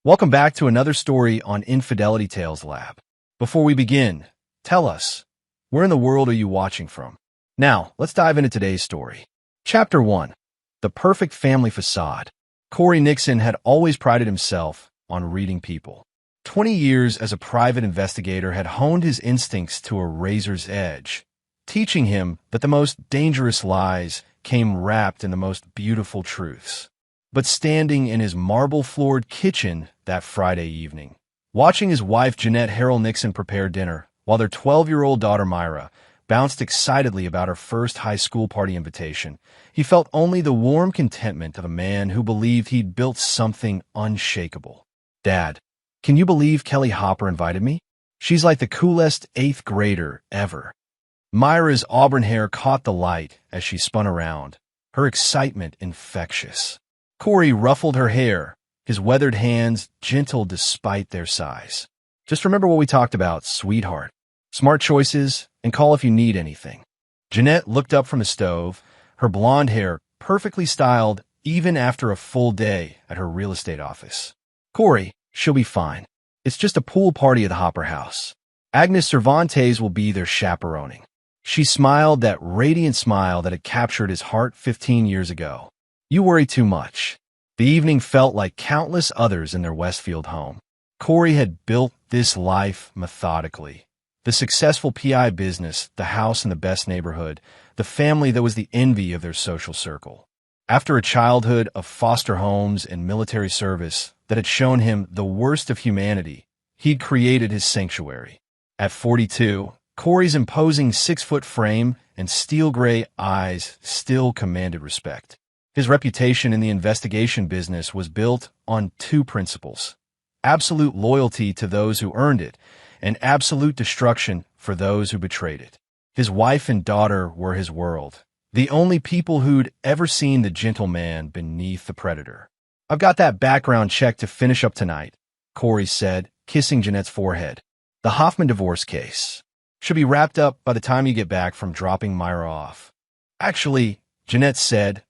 Welcome back to another story on Infidelity Tales Lab. Before we begin, tell us, where in the world are you watching from? Now, let's dive into today's story. Chapter 1. The Perfect Family Facade. Corey Nixon had always prided himself on reading people. 20 years as a private investigator had honed his instincts to a razor's edge, teaching him that the most dangerous lies came wrapped in the most beautiful truths. But standing in his marble-floored kitchen that Friday evening, watching his wife Jeanette Harrell Nixon prepare dinner, while their 12-year-old daughter Myra bounced excitedly about her first high school party invitation, he felt only the warm contentment of a man who believed he'd built something unshakable. "Dad, can you believe Kelly Hopper invited me? She's like the coolest 8th grader ever." Myra's auburn hair caught the light as she spun around, her excitement infectious. Corey ruffled her hair, his weathered hands gentle despite their size. "Just remember what we talked about, sweetheart. Smart choices, and call if you need anything." Jeanette looked up from the stove, her blonde hair perfectly styled even after a full day at her real estate office. "Corey, she'll be fine. It's just a pool party at the Hopper house. Agnes Cervantes will be their chaperoning." She smiled that radiant smile that had captured his heart 15 years ago. "You worry too much." The evening felt like countless others in their Westfield home. Corey had built this life methodically. The successful PI business, the house in the best neighborhood, the family that was the envy of their social circle. After a childhood of foster homes and military service that had shown him the worst of humanity, he'd created his sanctuary. At 42, Corey's imposing 6-foot frame and steel-gray eyes still commanded respect. His reputation in the investigation business was built on two principles: absolute loyalty to those who earned it, and absolute destruction for those who betrayed it. His wife and daughter were his world, the only people who'd ever seen the gentleman beneath the predator. "I've got that background check to finish up tonight," Corey said, kissing Jeanette's forehead. "The Hoffman divorce case should be wrapped up by the time you get back from dropping Myra off." "Actually," Jeanette said,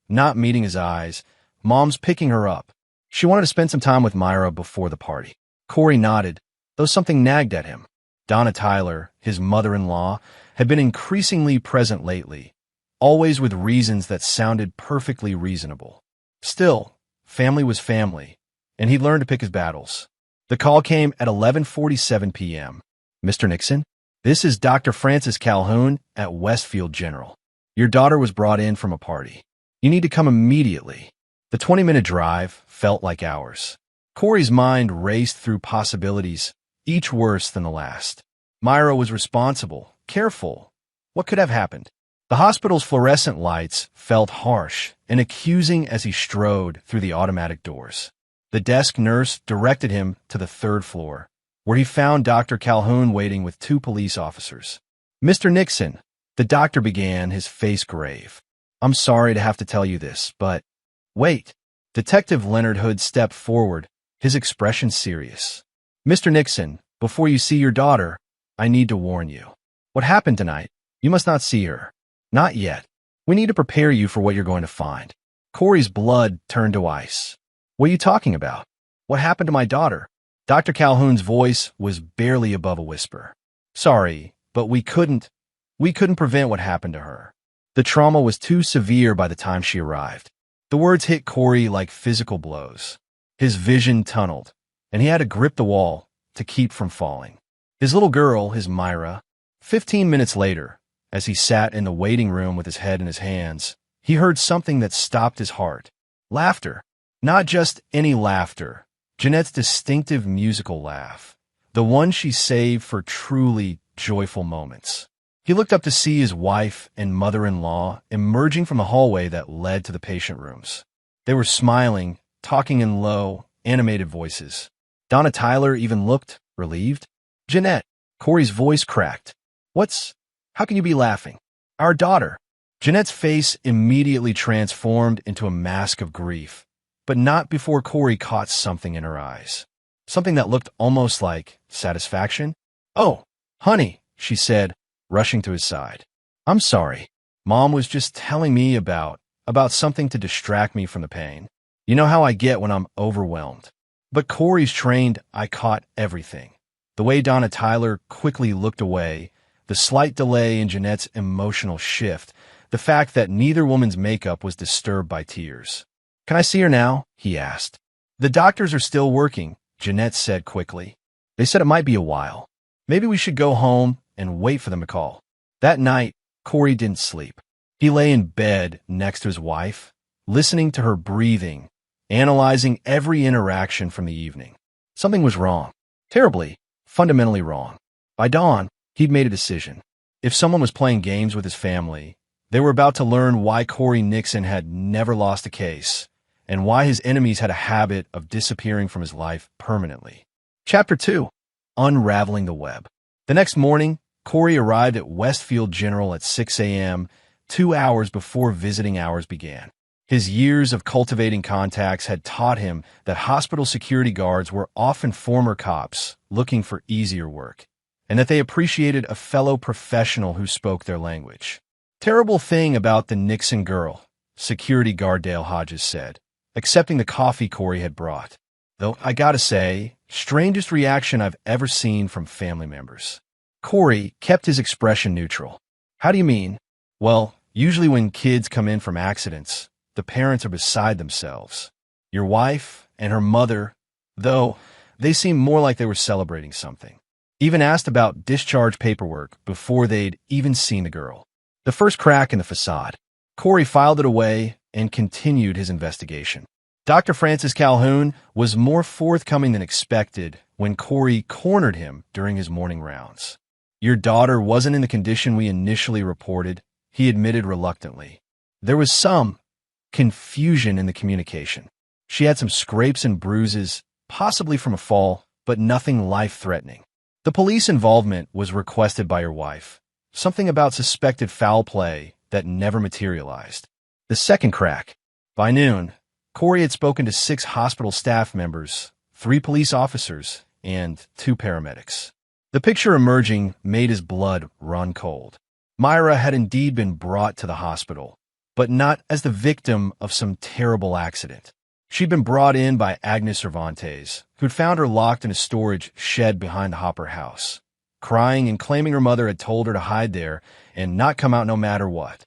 not meeting his eyes, "Mom's picking her up. She wanted to spend some time with Myra before the party." Corey nodded, though something nagged at him. Donna Tyler, his mother-in-law, had been increasingly present lately, always with reasons that sounded perfectly reasonable. Still, family was family, and he'd learned to pick his battles. The call came at 11:47 p.m. "Mr. Nixon, this is Dr. Francis Calhoun at Westfield General. Your daughter was brought in from a party. You need to come immediately." The 20-minute drive felt like hours. Corey's mind raced through possibilities, each worse than the last. Myra was responsible, careful. What could have happened? The hospital's fluorescent lights felt harsh and accusing as he strode through the automatic doors. The desk nurse directed him to the 3rd floor, where he found Dr. Calhoun waiting with 2 police officers. "Mr. Nixon," the doctor began, his face grave. "I'm sorry to have to tell you this, but—" "Wait." Detective Leonard Hood stepped forward, his expression serious. "Mr. Nixon, before you see your daughter, I need to warn you. What happened tonight? You must not see her. Not yet. We need to prepare you for what you're going to find." Corey's blood turned to ice. "What are you talking about? What happened to my daughter?" Dr. Calhoun's voice was barely above a whisper. "Sorry, but we couldn't prevent what happened to her. The trauma was too severe by the time she arrived." The words hit Corey like physical blows. His vision tunneled, and he had to grip the wall to keep from falling. His little girl, his Myra. 15 minutes later, as he sat in the waiting room with his head in his hands, he heard something that stopped his heart. Laughter. Not just any laughter. Jeanette's distinctive musical laugh. The one she saved for truly joyful moments. He looked up to see his wife and mother-in-law emerging from the hallway that led to the patient rooms. They were smiling, talking in low, animated voices. Donna Tyler even looked relieved. "Jeanette," Corey's voice cracked. How can you be laughing?" "Our daughter." Jeanette's face immediately transformed into a mask of grief, but not before Corey caught something in her eyes. Something that looked almost like satisfaction. "Oh, honey," she said, rushing to his side. "I'm sorry. Mom was just telling me about something to distract me from the pain. You know how I get when I'm overwhelmed." But Corey's trained, I caught everything. The way Donna Tyler quickly looked away, the slight delay in Jeanette's emotional shift, the fact that neither woman's makeup was disturbed by tears. "Can I see her now?" he asked. "The doctors are still working," Jeanette said quickly. "They said it might be a while. Maybe we should go home and wait for them to call." That night, Corey didn't sleep. He lay in bed next to his wife, listening to her breathing, analyzing every interaction from the evening. Something was wrong. Terribly, fundamentally wrong. By dawn, he'd made a decision. If someone was playing games with his family, they were about to learn why Corey Nixon had never lost a case, and why his enemies had a habit of disappearing from his life permanently. Chapter 2. Unraveling the Web. The next morning, Corey arrived at Westfield General at 6 a.m., 2 hours before visiting hours began. His years of cultivating contacts had taught him that hospital security guards were often former cops looking for easier work, and that they appreciated a fellow professional who spoke their language. "Terrible thing about the Nixon girl," security guard Dale Hodges said, accepting the coffee Corey had brought. "Though, I gotta say, strangest reaction I've ever seen from family members." Corey kept his expression neutral. "How do you mean?" "Well, usually when kids come in from accidents, the parents are beside themselves. Your wife and her mother, though, they seemed more like they were celebrating something. Even asked about discharge paperwork before they'd even seen the girl." The first crack in the facade. Corey filed it away and continued his investigation. Dr. Francis Calhoun was more forthcoming than expected when Corey cornered him during his morning rounds. "Your daughter wasn't in the condition we initially reported," he admitted reluctantly. "There was some confusion in the communication. She had some scrapes and bruises, possibly from a fall, but nothing life-threatening. The police involvement was requested by your wife. Something about suspected foul play that never materialized." The second crack. By noon, Corey had spoken to 6 hospital staff members, 3 police officers, and 2 paramedics. The picture emerging made his blood run cold. Myra had indeed been brought to the hospital, but not as the victim of some terrible accident. She'd been brought in by Agnes Cervantes, who'd found her locked in a storage shed behind the Hopper house, crying and claiming her mother had told her to hide there and not come out no matter what.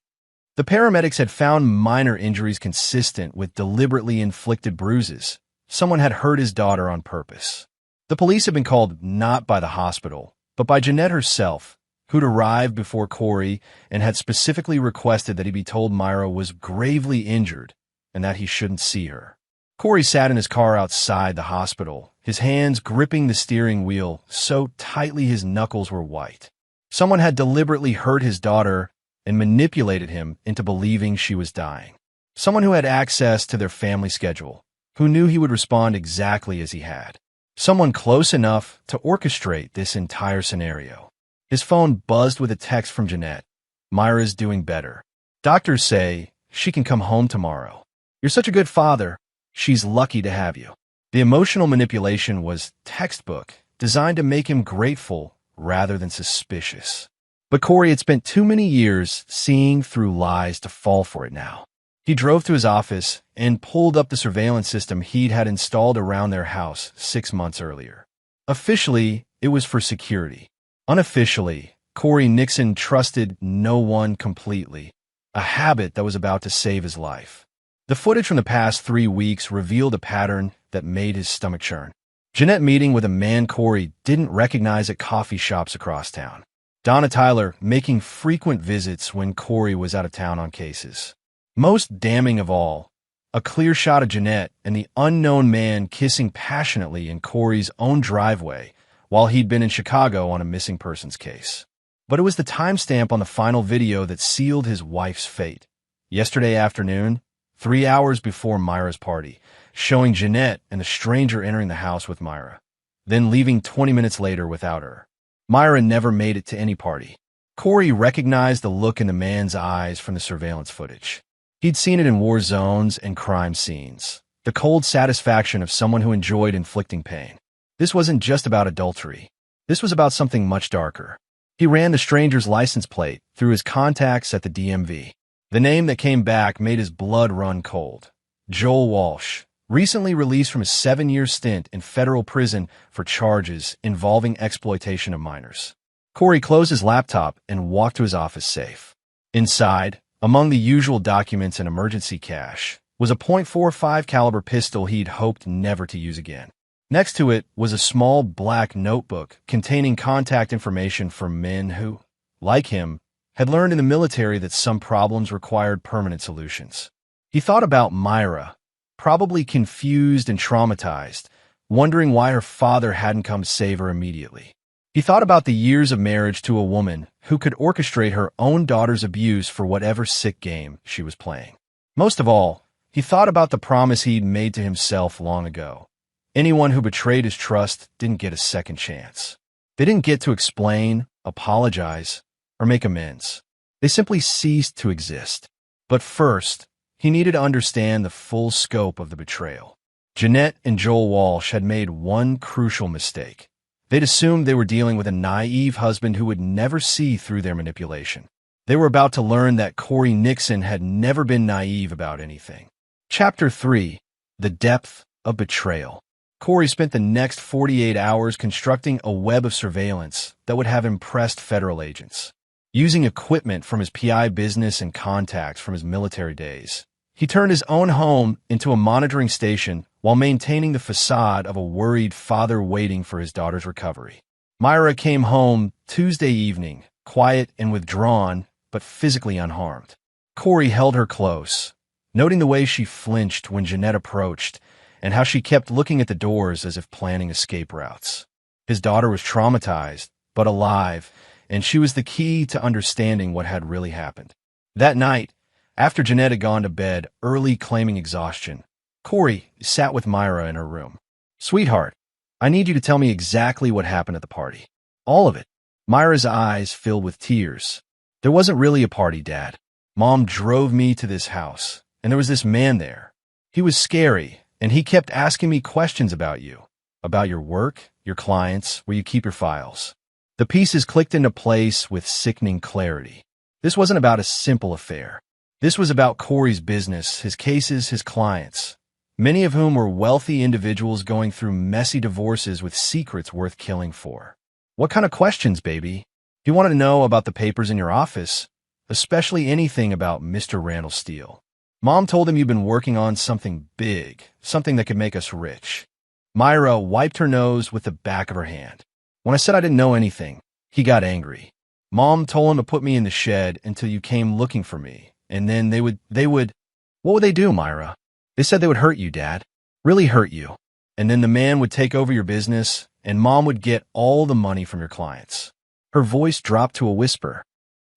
The paramedics had found minor injuries consistent with deliberately inflicted bruises. Someone had hurt his daughter on purpose. The police had been called not by the hospital, but by Jeanette herself, who'd arrived before Corey and had specifically requested that he be told Myra was gravely injured and that he shouldn't see her. Corey sat in his car outside the hospital, his hands gripping the steering wheel so tightly his knuckles were white. Someone had deliberately hurt his daughter and manipulated him into believing she was dying. Someone who had access to their family schedule, who knew he would respond exactly as he had. Someone close enough to orchestrate this entire scenario. His phone buzzed with a text from Jeanette. "Myra's doing better. Doctors say she can come home tomorrow. You're such a good father. She's lucky to have you." The emotional manipulation was textbook, designed to make him grateful rather than suspicious. But Corey had spent too many years seeing through lies to fall for it now. He drove to his office and pulled up the surveillance system he'd had installed around their house 6 months earlier. Officially, it was for security. Unofficially, Corey Nixon trusted no one completely, a habit that was about to save his life. The footage from the past 3 weeks revealed a pattern that made his stomach churn. Jeanette meeting with a man Corey didn't recognize at coffee shops across town. Donna Tyler making frequent visits when Corey was out of town on cases. Most damning of all, a clear shot of Jeanette and the unknown man kissing passionately in Corey's own driveway while he'd been in Chicago on a missing persons case. But it was the timestamp on the final video that sealed his wife's fate. Yesterday afternoon, 3 hours before Myra's party, showing Jeanette and the stranger entering the house with Myra, then leaving 20 minutes later without her. Myra never made it to any party. Corey recognized the look in the man's eyes from the surveillance footage. He'd seen it in war zones and crime scenes, the cold satisfaction of someone who enjoyed inflicting pain. This wasn't just about adultery. This was about something much darker. He ran the stranger's license plate through his contacts at the DMV. The name that came back made his blood run cold. Joel Walsh, recently released from a 7-year stint in federal prison for charges involving exploitation of minors. Corey closed his laptop and walked to his office safe. Inside, among the usual documents and emergency cash, was a .45 caliber pistol he'd hoped never to use again. Next to it was a small black notebook containing contact information for men who, like him, had learned in the military that some problems required permanent solutions. He thought about Myra, probably confused and traumatized, wondering why her father hadn't come to save her immediately. He thought about the years of marriage to a woman who could orchestrate her own daughter's abuse for whatever sick game she was playing. Most of all, he thought about the promise he'd made to himself long ago. Anyone who betrayed his trust didn't get a second chance. They didn't get to explain, apologize, or make amends. They simply ceased to exist. But first, he needed to understand the full scope of the betrayal. Jeanette and Joel Walsh had made one crucial mistake. They'd assumed they were dealing with a naive husband who would never see through their manipulation. They were about to learn that Corey Nixon had never been naive about anything. Chapter 3. The Depth of Betrayal. Corey spent the next 48 hours constructing a web of surveillance that would have impressed federal agents. Using equipment from his PI business and contacts from his military days, he turned his own home into a monitoring station while maintaining the facade of a worried father waiting for his daughter's recovery. Myra came home Tuesday evening, quiet and withdrawn, but physically unharmed. Corey held her close, noting the way she flinched when Jeanette approached and how she kept looking at the doors as if planning escape routes. His daughter was traumatized, but alive, and she was the key to understanding what had really happened. That night, after Jeanette had gone to bed, early claiming exhaustion, Corey sat with Myra in her room. "Sweetheart, I need you to tell me exactly what happened at the party. All of it." Myra's eyes filled with tears. "There wasn't really a party, Dad. Mom drove me to this house, and there was this man there. He was scary, and he kept asking me questions about you, about your work, your clients, where you keep your files." The pieces clicked into place with sickening clarity. This wasn't about a simple affair. This was about Corey's business, his cases, his clients, many of whom were wealthy individuals going through messy divorces with secrets worth killing for. "What kind of questions, baby?" "He wanted to know about the papers in your office, especially anything about Mr. Randall Steele. Mom told him you've been working on something big, something that could make us rich." Myra wiped her nose with the back of her hand. "When I said I didn't know anything, he got angry. Mom told him to put me in the shed until you came looking for me, and then they would... What would they do, Myra?" "They said they would hurt you, Dad. Really hurt you. And then the man would take over your business, and Mom would get all the money from your clients." Her voice dropped to a whisper.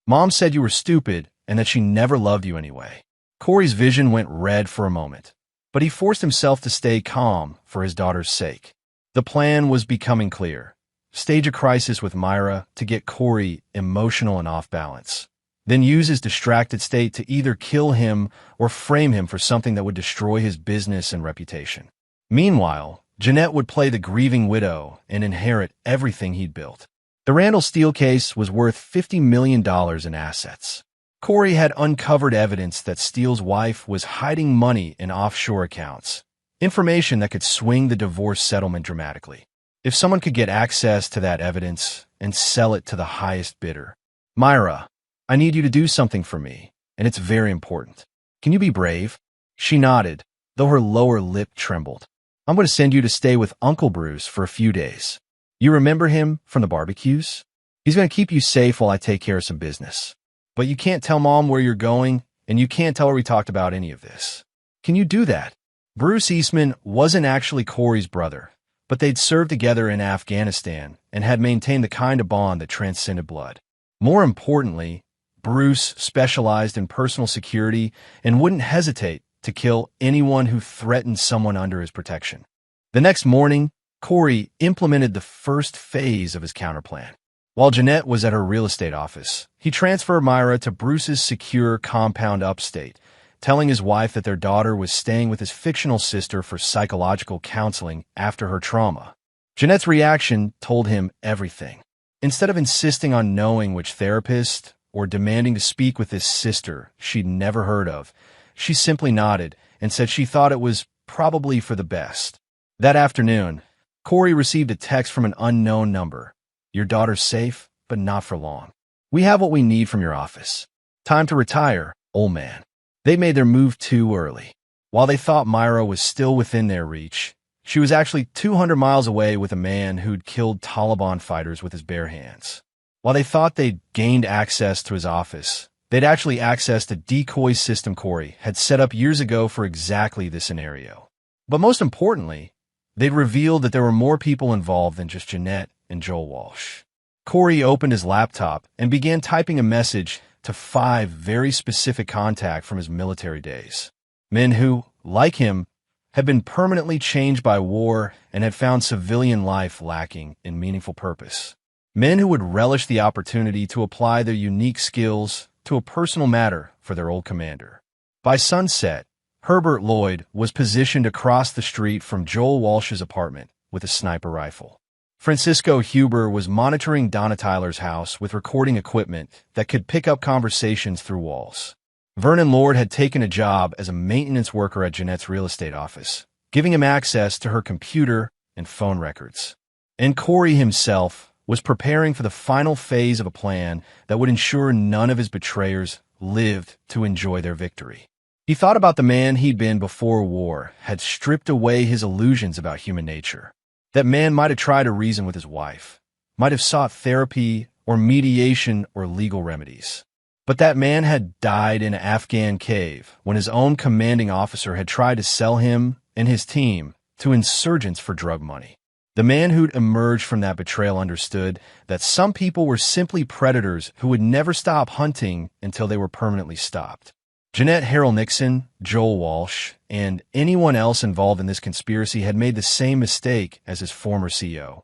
"Mom said you were stupid and that she never loved you anyway." Corey's vision went red for a moment, but he forced himself to stay calm for his daughter's sake. The plan was becoming clear. Stage a crisis with Myra to get Corey emotional and off balance. Then use his distracted state to either kill him or frame him for something that would destroy his business and reputation. Meanwhile, Jeanette would play the grieving widow and inherit everything he'd built. The Randall Steele case was worth $50 million in assets. Corey had uncovered evidence that Steele's wife was hiding money in offshore accounts, information that could swing the divorce settlement dramatically. If someone could get access to that evidence and sell it to the highest bidder. "Myra, I need you to do something for me, and it's very important. Can you be brave?" She nodded, though her lower lip trembled. "I'm going to send you to stay with Uncle Bruce for a few days. You remember him from the barbecues? He's going to keep you safe while I take care of some business. But you can't tell Mom where you're going, and you can't tell her we talked about any of this. Can you do that?" Bruce Eastman wasn't actually Corey's brother, but they'd served together in Afghanistan and had maintained the kind of bond that transcended blood. More importantly, Bruce specialized in personal security and wouldn't hesitate to kill anyone who threatened someone under his protection. The next morning, Corey implemented the first phase of his counterplan. While Jeanette was at her real estate office, he transferred Myra to Bruce's secure compound upstate, telling his wife that their daughter was staying with his fictional sister for psychological counseling after her trauma. Jeanette's reaction told him everything. Instead of insisting on knowing which therapist or demanding to speak with this sister she'd never heard of, she simply nodded and said she thought it was probably for the best. That afternoon, Corey received a text from an unknown number. Your daughter's safe, but not for long. We have what we need from your office. Time to retire, old man. They made their move too early. While they thought Myra was still within their reach, she was actually 200 miles away with a man who'd killed Taliban fighters with his bare hands. While they thought they'd gained access to his office, they'd actually accessed a decoy system Corey had set up years ago for exactly this scenario. But most importantly, they'd revealed that there were more people involved than just Jeanette and Joel Walsh. Corey opened his laptop and began typing a message to 5 very specific contacts from his military days. Men who, like him, had been permanently changed by war and had found civilian life lacking in meaningful purpose. Men who would relish the opportunity to apply their unique skills to a personal matter for their old commander. By sunset, Herbert Lloyd was positioned across the street from Joel Walsh's apartment with a sniper rifle. Francisco Huber was monitoring Donna Tyler's house with recording equipment that could pick up conversations through walls. Vernon Lord had taken a job as a maintenance worker at Jeanette's real estate office, giving him access to her computer and phone records. And Corey himself was preparing for the final phase of a plan that would ensure none of his betrayers lived to enjoy their victory. He thought about the man he'd been before war, had stripped away his illusions about human nature. That man might have tried to reason with his wife, might have sought therapy or mediation or legal remedies. But that man had died in an Afghan cave when his own commanding officer had tried to sell him and his team to insurgents for drug money. The man who'd emerged from that betrayal understood that some people were simply predators who would never stop hunting until they were permanently stopped. Jeanette Harrell Nixon, Joel Walsh, and anyone else involved in this conspiracy had made the same mistake as his former CEO.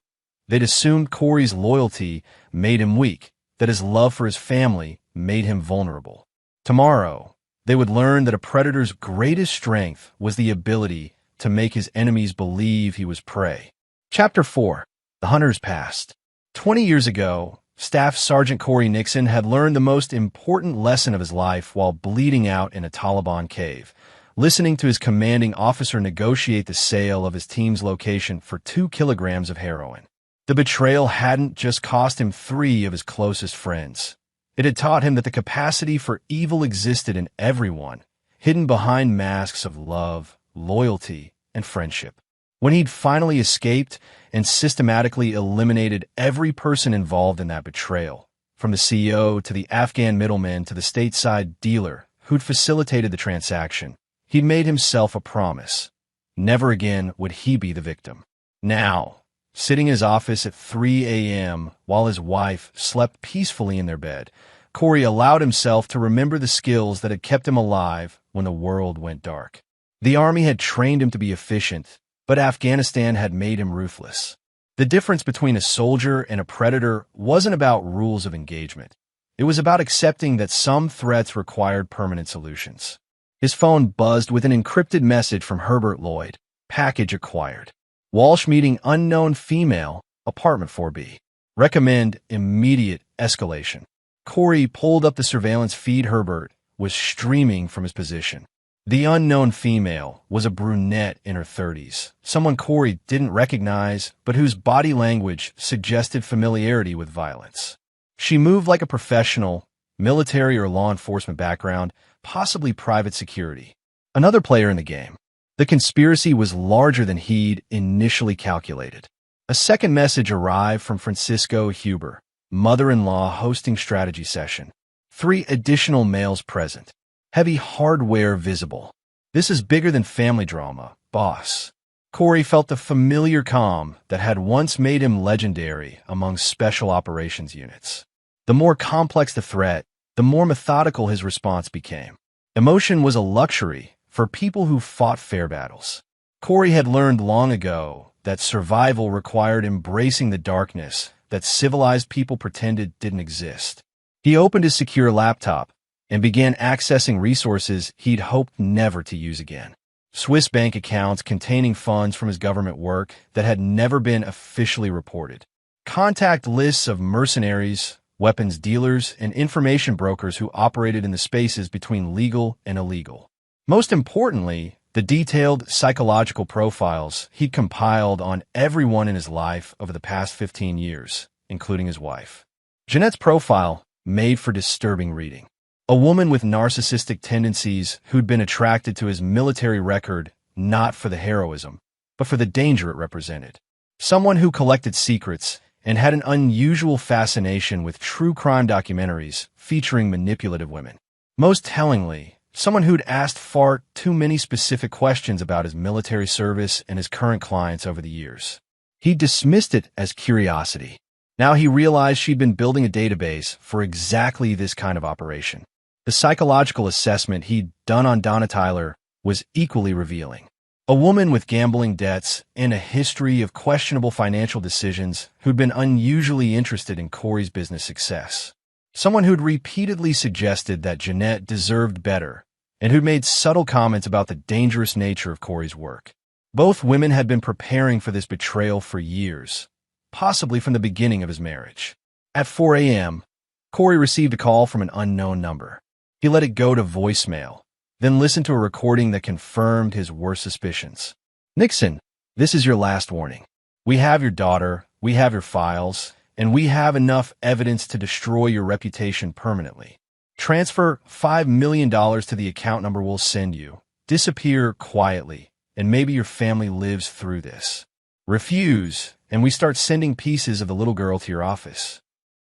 They'd assumed Corey's loyalty made him weak, that his love for his family made him vulnerable. Tomorrow, they would learn that a predator's greatest strength was the ability to make his enemies believe he was prey. Chapter 4. The Hunter's Past. 20 years ago, Staff Sergeant Corey Nixon had learned the most important lesson of his life while bleeding out in a Taliban cave, listening to his commanding officer negotiate the sale of his team's location for 2 kilograms of heroin. The betrayal hadn't just cost him 3 of his closest friends. It had taught him that the capacity for evil existed in everyone, hidden behind masks of love, loyalty, and friendship. When he'd finally escaped and systematically eliminated every person involved in that betrayal, from the CEO to the Afghan middleman to the stateside dealer who'd facilitated the transaction, he'd made himself a promise. Never again would he be the victim. Now, sitting in his office at 3 a.m. while his wife slept peacefully in their bed, Corey allowed himself to remember the skills that had kept him alive when the world went dark. The army had trained him to be efficient, but Afghanistan had made him ruthless. The difference between a soldier and a predator wasn't about rules of engagement. It was about accepting that some threats required permanent solutions. His phone buzzed with an encrypted message from Herbert Lloyd. Package acquired. Walsh meeting unknown female, apartment 4B. Recommend immediate escalation. Corey pulled up the surveillance feed. Herbert was streaming from his position. The unknown female was a brunette in her 30s, someone Corey didn't recognize, but whose body language suggested familiarity with violence. She moved like a professional, military or law enforcement background, possibly private security. Another player in the game. The conspiracy was larger than he'd initially calculated. A second message arrived from Francisco Huber, mother-in-law hosting strategy session. 3 additional males present. Heavy hardware visible. This is bigger than family drama, boss. Corey felt the familiar calm that had once made him legendary among special operations units. The more complex the threat, the more methodical his response became. Emotion was a luxury for people who fought fair battles. Corey had learned long ago that survival required embracing the darkness that civilized people pretended didn't exist. He opened his secure laptop and began accessing resources he'd hoped never to use again. Swiss bank accounts containing funds from his government work that had never been officially reported. Contact lists of mercenaries, weapons dealers, and information brokers who operated in the spaces between legal and illegal. Most importantly, The detailed psychological profiles he'd compiled on everyone in his life over the past 15 years, including his wife. Jeanette's profile made for disturbing reading. A woman with narcissistic tendencies who'd been attracted to his military record not for the heroism, but for the danger it represented. Someone who collected secrets and had an unusual fascination with true crime documentaries featuring manipulative women. Most tellingly, someone who'd asked far too many specific questions about his military service and his current clients over the years. He dismissed it as curiosity. Now he realized she'd been building a database for exactly this kind of operation. The psychological assessment he'd done on Donna Tyler was equally revealing. A woman with gambling debts and a history of questionable financial decisions who'd been unusually interested in Corey's business success. Someone who'd repeatedly suggested that Jeanette deserved better and who'd made subtle comments about the dangerous nature of Corey's work. Both women had been preparing for this betrayal for years, possibly from the beginning of his marriage. At 4 a.m., Corey received a call from an unknown number. He let it go to voicemail, then listened to a recording that confirmed his worst suspicions. "Nixon, this is your last warning. We have your daughter, we have your files, and we have enough evidence to destroy your reputation permanently. Transfer $5 million to the account number we'll send you. Disappear quietly, and maybe your family lives through this. Refuse, and we start sending pieces of the little girl to your office."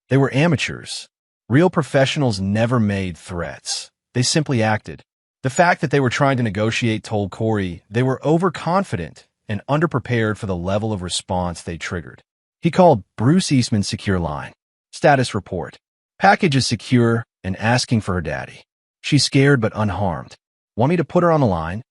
They were amateurs. Real professionals never made threats. They simply acted. The fact that they were trying to negotiate told Corey they were overconfident and underprepared for the level of response they triggered. He called Bruce Eastman's secure line. Status report. Package is secure and asking for her daddy. She's scared but unharmed. Want me to put her on the line?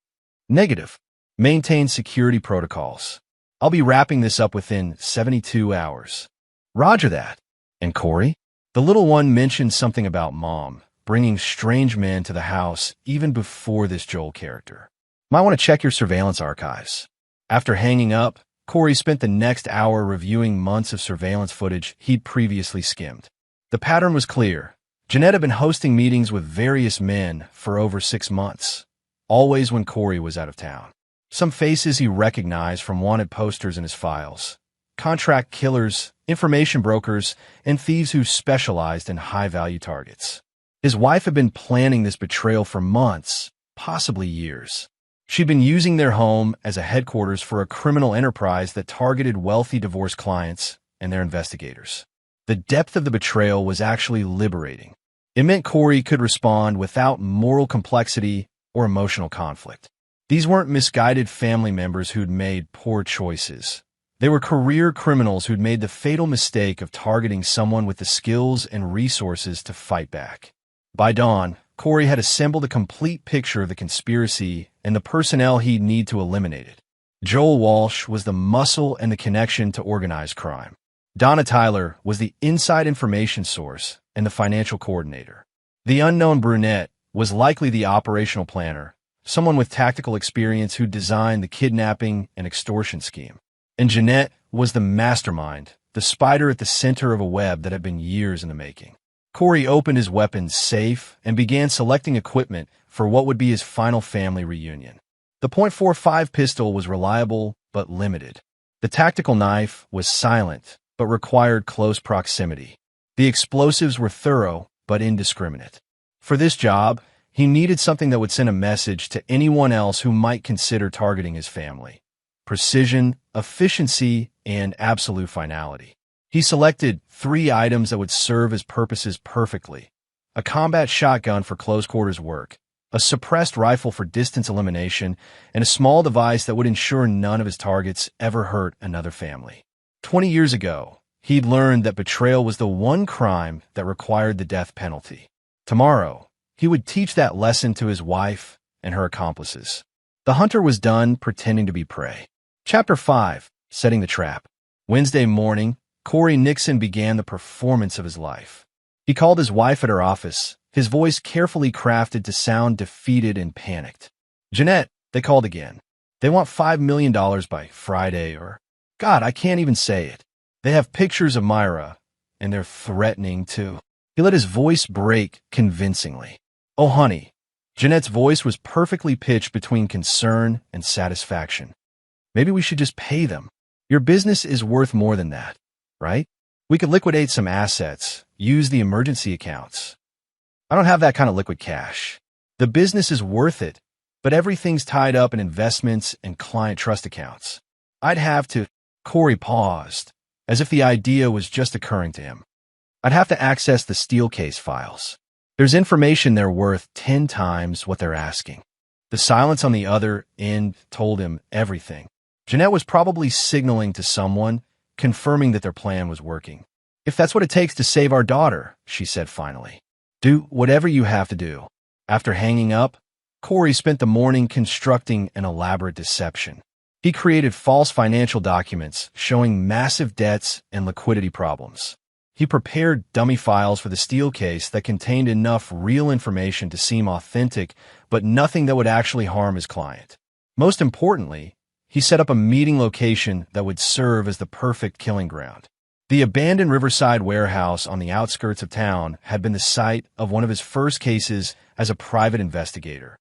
Negative. Maintain security protocols. I'll be wrapping this up within 72 hours. Roger that. And Corey? The little one mentioned something about Mom bringing strange men to the house even before this Joel character. Might want to check your surveillance archives. After hanging up, Corey spent the next hour reviewing months of surveillance footage he'd previously skimmed. The pattern was clear. Jeanette had been hosting meetings with various men for over 6 months, always when Corey was out of town. Some faces he recognized from wanted posters in his files. Contract killers, information brokers, and thieves who specialized in high-value targets. His wife had been planning this betrayal for months, possibly years. She'd been using their home as a headquarters for a criminal enterprise that targeted wealthy divorce clients and their investigators. The depth of the betrayal was actually liberating. It meant Corey could respond without moral complexity or emotional conflict. These weren't misguided family members who'd made poor choices. They were career criminals who'd made the fatal mistake of targeting someone with the skills and resources to fight back. By dawn, Corey had assembled a complete picture of the conspiracy and the personnel he'd need to eliminate it. Joel Walsh was the muscle and the connection to organized crime. Donna Tyler was the inside information source and the financial coordinator. The unknown brunette was likely the operational planner, someone with tactical experience who designed the kidnapping and extortion scheme. And Jeanette was the mastermind, the spider at the center of a web that had been years in the making. Corey opened his weapons safe and began selecting equipment for what would be his final family reunion. The .45 pistol was reliable but limited. The tactical knife was silent but required close proximity. The explosives were thorough but indiscriminate. For this job, he needed something that would send a message to anyone else who might consider targeting his family. Precision, efficiency, and absolute finality. He selected 3 items that would serve his purposes perfectly: a combat shotgun for close-quarters work, a suppressed rifle for distance elimination, and a small device that would ensure none of his targets ever hurt another family. 20 years ago, he'd learned that betrayal was the one crime that required the death penalty. Tomorrow, he would teach that lesson to his wife and her accomplices. The hunter was done pretending to be prey. Chapter 5. Setting the Trap. Wednesday morning, Corey Nixon began the performance of his life. He called his wife at her office, his voice carefully crafted to sound defeated and panicked. "Jeanette," they called again. "They want $5 million by Friday or... God, I can't even say it. They have pictures of Myra, and they're threatening too." He let his voice break convincingly. "Oh, honey, Jeanette's voice was perfectly pitched between concern and satisfaction. Maybe we should just pay them. Your business is worth more than that, right? We could liquidate some assets, use the emergency accounts. I don't have that kind of liquid cash. The business is worth it, but everything's tied up in investments and client trust accounts. I'd have to— Corey paused, as if the idea was just occurring to him. I'd have to access the Steelcase files. There's information there worth 10 times what they're asking. The silence on the other end told him everything. Jeanette was probably signaling to someone, confirming that their plan was working. If that's what it takes to save our daughter, she said finally. Do whatever you have to do. After hanging up, Corey spent the morning constructing an elaborate deception. He created false financial documents showing massive debts and liquidity problems. He prepared dummy files for the Steelcase that contained enough real information to seem authentic, but nothing that would actually harm his client. Most importantly, he set up a meeting location that would serve as the perfect killing ground. The abandoned Riverside warehouse on the outskirts of town had been the site of one of his first cases as a private investigator.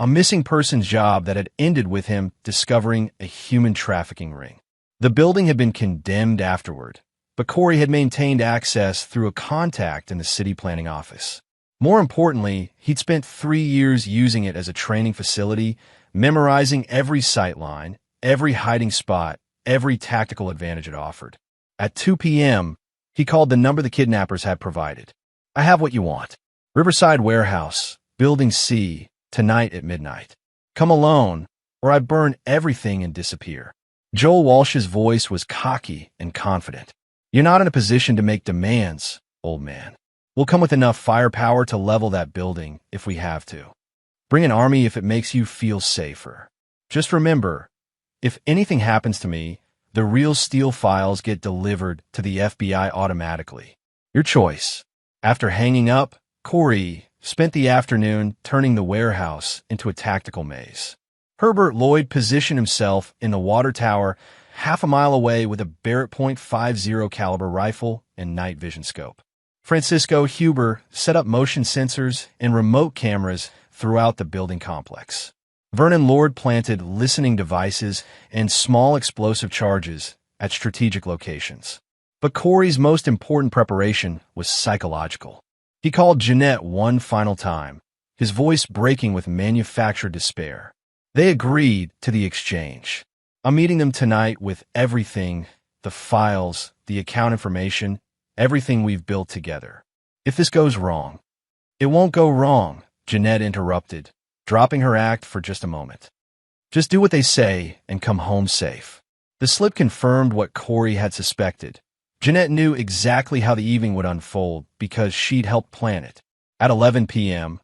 A missing persons job that had ended with him discovering a human trafficking ring. The building had been condemned afterward, but Corey had maintained access through a contact in the city planning office. More importantly, he'd spent 3 years using it as a training facility, memorizing every sightline, every hiding spot, every tactical advantage it offered. At 2 p.m., he called the number the kidnappers had provided. I have what you want. Riverside Warehouse, Building C, tonight at midnight. Come alone, or I burn everything and disappear. Joel Walsh's voice was cocky and confident. You're not in a position to make demands, old man. We'll come with enough firepower to level that building if we have to. Bring an army if it makes you feel safer. Just remember, if anything happens to me, the real Steel files get delivered to the FBI automatically. Your choice. After hanging up, Corey spent the afternoon turning the warehouse into a tactical maze. Herbert Lloyd positioned himself in the water tower half a mile away with a Barrett .50 caliber rifle and night vision scope. Francisco Huber set up motion sensors and remote cameras throughout the building complex. Vernon Lord planted listening devices and small explosive charges at strategic locations. But Corey's most important preparation was psychological. He called Jeanette one final time, his voice breaking with manufactured despair. They agreed to the exchange. I'm meeting them tonight with everything, the files, the account information, everything we've built together. If this goes wrong— It won't go wrong, Jeanette interrupted, dropping her act for just a moment. Just do what they say and come home safe. The slip confirmed what Corey had suspected. Jeanette knew exactly how the evening would unfold because she'd helped plan it. At 11 p.m.,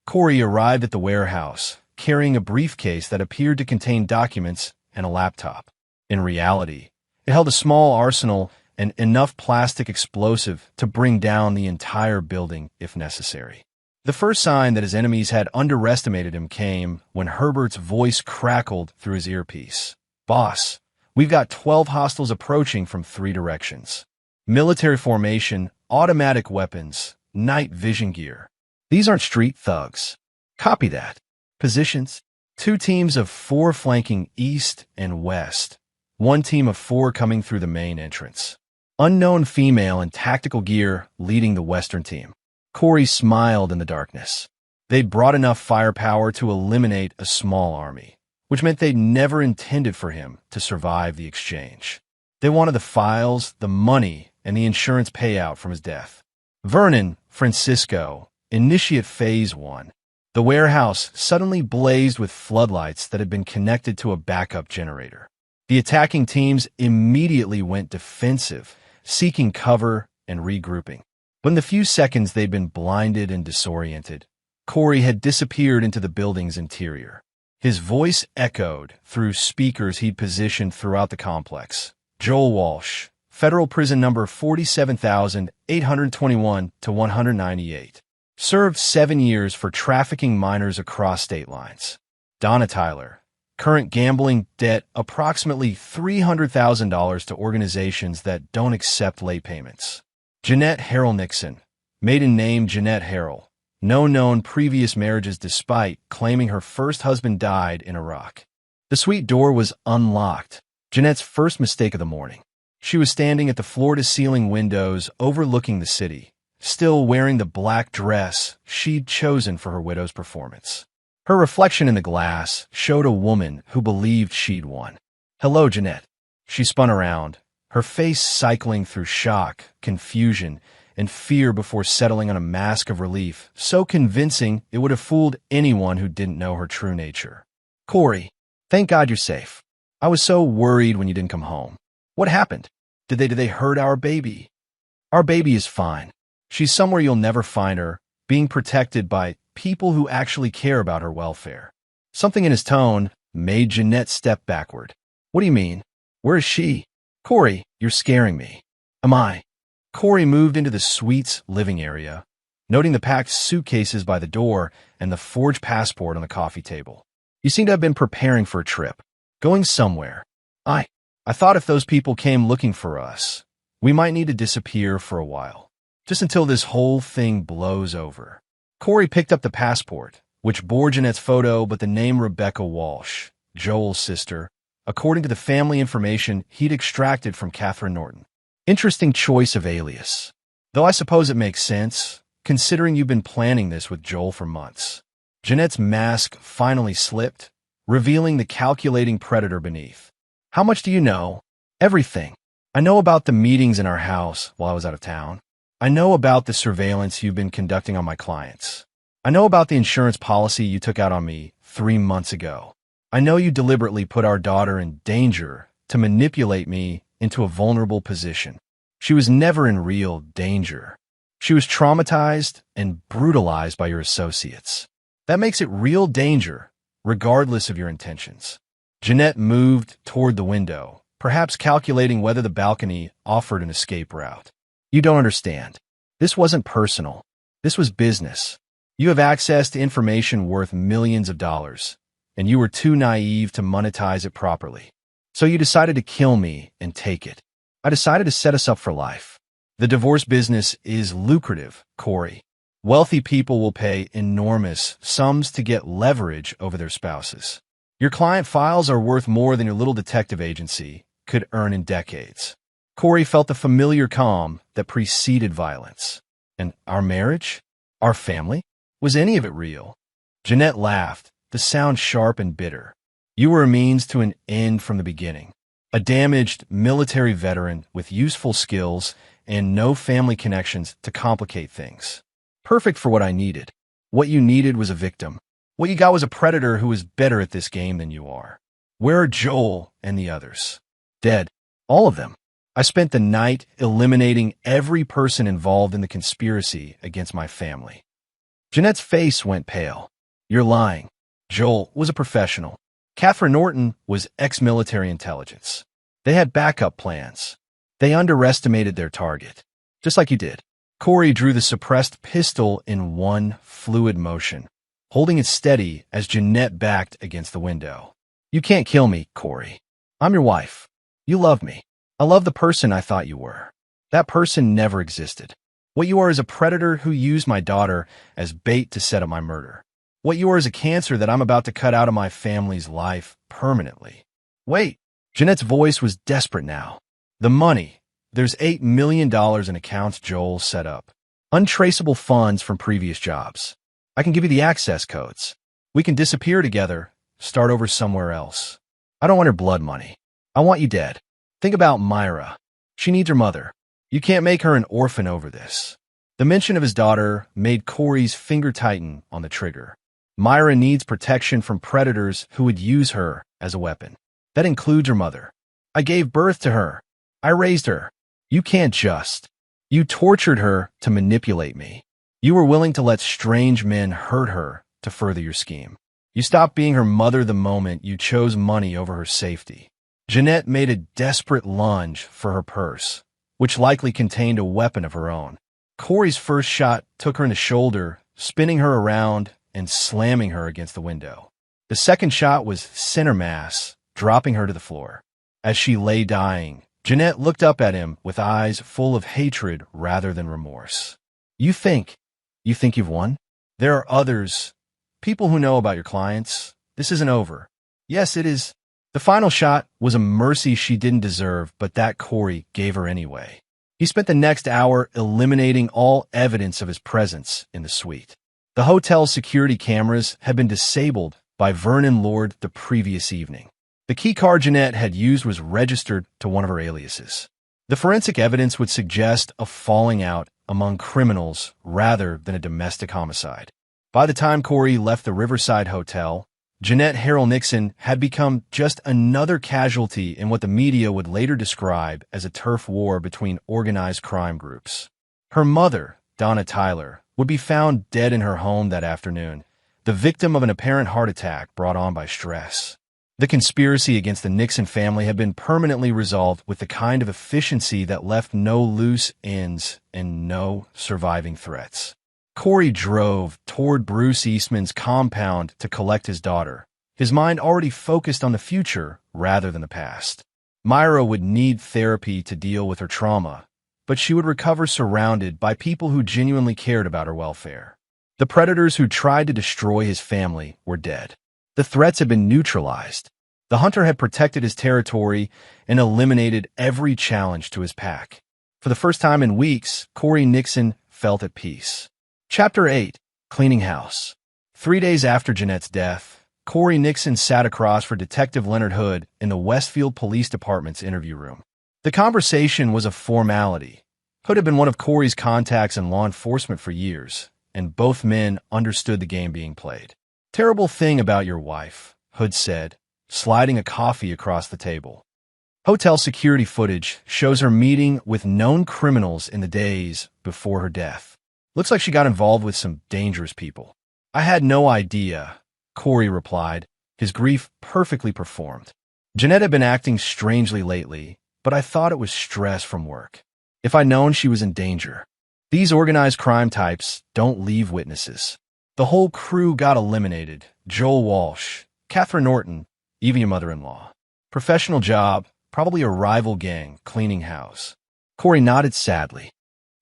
Corey arrived at the warehouse, carrying a briefcase that appeared to contain documents and a laptop. In reality, it held a small arsenal and enough plastic explosive to bring down the entire building if necessary. The first sign that his enemies had underestimated him came when Herbert's voice crackled through his earpiece. Boss, we've got 12 hostiles approaching from 3 directions. Military formation, automatic weapons, night vision gear. These aren't street thugs. Copy that. Positions: 2 teams of 4 flanking east and west. 1 team of 4 coming through the main entrance. Unknown female in tactical gear leading the western team. Corey smiled in the darkness. They'd brought enough firepower to eliminate a small army, which meant they'd never intended for him to survive the exchange. They wanted the files, the money, and the insurance payout from his death. Vernon, Francisco, initiate Phase 1. The warehouse suddenly blazed with floodlights that had been connected to a backup generator. The attacking teams immediately went defensive, seeking cover and regrouping. But in the few seconds they'd been blinded and disoriented, Corey had disappeared into the building's interior. His voice echoed through speakers he'd positioned throughout the complex. Joel Walsh, Federal Prison Number 47,821-198. Served 7 years for trafficking minors across state lines. Donna Tyler, current gambling debt approximately $300,000 to organizations that don't accept late payments. Jeanette Harrell Nixon, maiden name Jeanette Harrell, No known previous marriages despite claiming her first husband died in Iraq. The suite door was unlocked. Jeanette's first mistake of the morning. She was standing at the floor-to-ceiling windows overlooking the city, still wearing the black dress she'd chosen for her widow's performance. Her reflection in the glass showed a woman who believed she'd won. "Hello, Jeanette." She spun around, her face cycling through shock, confusion, and fear before settling on a mask of relief, so convincing it would have fooled anyone who didn't know her true nature. "Corey, thank God you're safe. I was so worried when you didn't come home. What happened? Did they hurt our baby?" "Our baby is fine. She's somewhere you'll never find her, being protected by people who actually care about her welfare." Something in his tone made Jeanette step backward. "What do you mean? Where is she?" "Corey, you're scaring me." "Am I?" Corey moved into the suite's living area, noting the packed suitcases by the door and the forged passport on the coffee table. "You seem to have been preparing for a trip. Going somewhere. I thought if those people came looking for us, we might need to disappear for a while. Just until this whole thing blows over." Corey picked up the passport, which bore Jeanette's photo but the name Rebecca Walsh, Joel's sister, according to the family information he'd extracted from Catherine Norton. "Interesting choice of alias. Though I suppose it makes sense, considering you've been planning this with Joel for months." Jeanette's mask finally slipped, revealing the calculating predator beneath. "How much do you know?" "Everything. I know about the meetings in our house while I was out of town. I know about the surveillance you've been conducting on my clients. I know about the insurance policy you took out on me 3 months ago. I know you deliberately put our daughter in danger to manipulate me into a vulnerable position. She was never in real danger. She was traumatized and brutalized by your associates. That makes it real danger, regardless of your intentions." Jeanette moved toward the window, perhaps calculating whether the balcony offered an escape route. "You don't understand. This wasn't personal. This was business. You have access to information worth millions of dollars, and you were too naive to monetize it properly. So you decided to kill me and take it. I decided to set us up for life. The divorce business is lucrative, Corey. Wealthy people will pay enormous sums to get leverage over their spouses. Your client files are worth more than your little detective agency could earn in decades." Corey felt the familiar calm that preceded violence. "And our marriage? Our family? Was any of it real?" Jeanette laughed, the sound sharp and bitter. "You were a means to an end from the beginning. A damaged military veteran with useful skills and no family connections to complicate things. Perfect for what I needed. What you needed was a victim. What you got was a predator who was better at this game than you are. Where are Joel and the others?" "Dead. All of them. I spent the night eliminating every person involved in the conspiracy against my family." Jeanette's face went pale. "You're lying. Joel was a professional. Catherine Norton was ex-military intelligence. They had backup plans. They underestimated their target, just like you did." Corey drew the suppressed pistol in one fluid motion, holding it steady as Jeanette backed against the window. "You can't kill me, Corey. I'm your wife. You love me. I love the person I thought you were. That person never existed. What you are is a predator who used my daughter as bait to set up my murder. What you are is a cancer that I'm about to cut out of my family's life permanently." "Wait." Jeanette's voice was desperate now. "The money. There's $8 million in accounts Joel set up. Untraceable funds from previous jobs. I can give you the access codes. We can disappear together, start over somewhere else. I don't want her blood money. I want you dead. Think about Myra. She needs her mother. You can't make her an orphan over this." The mention of his daughter made Corey's finger tighten on the trigger. Myra needs protection from predators who would use her as a weapon. That includes her mother. I gave birth to her. I raised her. You can't just. You tortured her to manipulate me. You were willing to let strange men hurt her to further your scheme. You stopped being her mother the moment you chose money over her safety. Jeanette made a desperate lunge for her purse, which likely contained a weapon of her own. Corey's first shot took her in the shoulder, spinning her around and slamming her against the window. The second shot was center mass, dropping her to the floor. As she lay dying, Jeanette looked up at him with eyes full of hatred rather than remorse. You think you've won? There are others, people who know about your clients. This isn't over. Yes, it is. The final shot was a mercy she didn't deserve, but that Corey gave her anyway. He spent the next hour eliminating all evidence of his presence in the suite. The hotel's security cameras had been disabled by Vernon Lord the previous evening. The keycard Jeanette had used was registered to one of her aliases. The forensic evidence would suggest a falling out among criminals rather than a domestic homicide. By the time Corey left the Riverside Hotel, Jeanette Harrell Nixon had become just another casualty in what the media would later describe as a turf war between organized crime groups. Her mother, Donna Tyler, would be found dead in her home that afternoon, the victim of an apparent heart attack brought on by stress. The conspiracy against the Nixon family had been permanently resolved with the kind of efficiency that left no loose ends and no surviving threats. Corey drove toward Bruce Eastman's compound to collect his daughter, his mind already focused on the future rather than the past. Myra would need therapy to deal with her trauma, but she would recover surrounded by people who genuinely cared about her welfare. The predators who tried to destroy his family were dead. The threats had been neutralized. The hunter had protected his territory and eliminated every challenge to his pack. For the first time in weeks, Corey Nixon felt at peace. Chapter 8. Cleaning House. 3 days after Jeanette's death, Corey Nixon sat across for Detective Leonard Hood in the Westfield Police Department's interview room. The conversation was a formality. Hood had been one of Corey's contacts in law enforcement for years, and both men understood the game being played. "Terrible thing about your wife," Hood said, sliding a coffee across the table. "Hotel security footage shows her meeting with known criminals in the days before her death. Looks like she got involved with some dangerous people." "I had no idea," Corey replied, his grief perfectly performed. "Jeanette had been acting strangely lately, but I thought it was stress from work. If I'd known she was in danger." These organized crime types don't leave witnesses. The whole crew got eliminated. Joel Walsh, Catherine Norton, even your mother-in-law. Professional job, probably a rival gang, cleaning house. Corey nodded sadly.